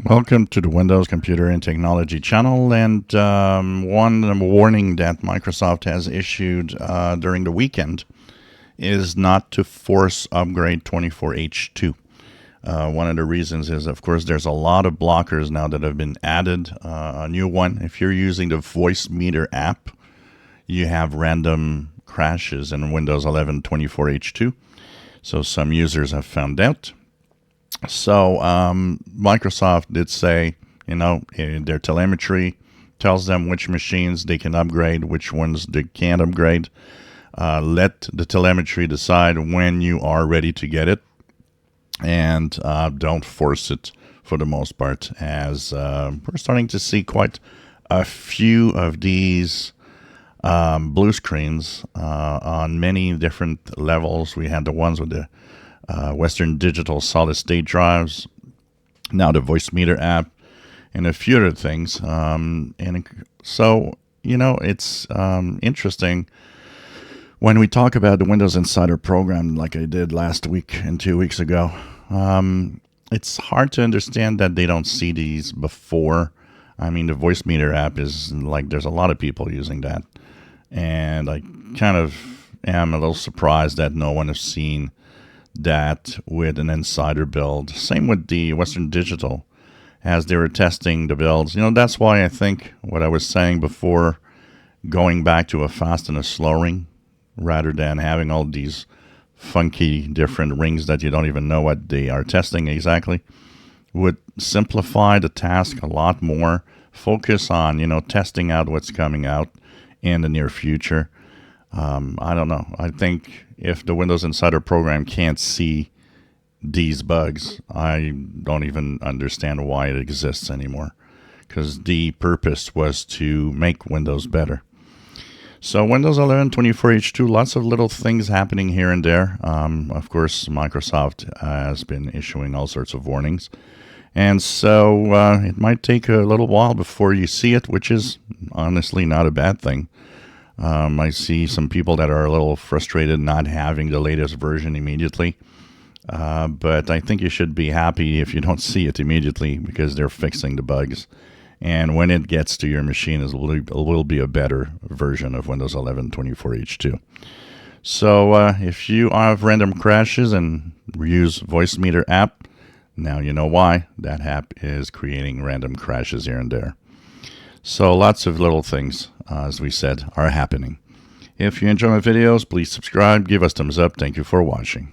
Welcome to the Windows Computer and Technology channel, and one warning that Microsoft has issued during the weekend is not to force upgrade 24H2. One of the reasons is, of course, there's a lot of blockers now that have been added. A new one, if you're using the Voicemeeter app, you have random crashes in Windows 11 24H2. So some users have found out. So Microsoft did say, their telemetry tells them which machines they can upgrade, which ones they can't upgrade. Let the telemetry decide when you are ready to get it, and don't force it for the most part, as we're starting to see quite a few of these blue screens on many different levels. We had the ones with the Western Digital solid state drives, now the Voicemeeter app, and a few other things. And so, it's interesting when we talk about the Windows Insider program, like I did last week and 2 weeks ago. It's hard to understand that they don't see these before. I mean, the Voicemeeter app is like, there's a lot of people using that. And I kind of am a little surprised that no one has seen that with an insider build. Same with the Western Digital, as they were testing the builds. That's why I think what I was saying before, going back to a fast and a slow ring rather than having all these funky different rings that you don't even know what they are testing exactly, would simplify the task a lot more. Focus on, testing out what's coming out in the near future. I don't know. I think if the Windows Insider program can't see these bugs, I don't even understand why it exists anymore, because the purpose was to make Windows better. So Windows 11 24H2, lots of little things happening here and there. Of course, Microsoft has been issuing all sorts of warnings. And so it might take a little while before you see it, which is honestly not a bad thing. I see some people that are a little frustrated not having the latest version immediately. But I think you should be happy if you don't see it immediately, because they're fixing the bugs. And when it gets to your machine, it will be a better version of Windows 11 24H2. So if you have random crashes and use Voicemeeter app, now you know why. That app is creating random crashes here and there. So lots of little things, as we said, are happening. If you enjoy my videos, please subscribe, give us thumbs up. Thank you for watching.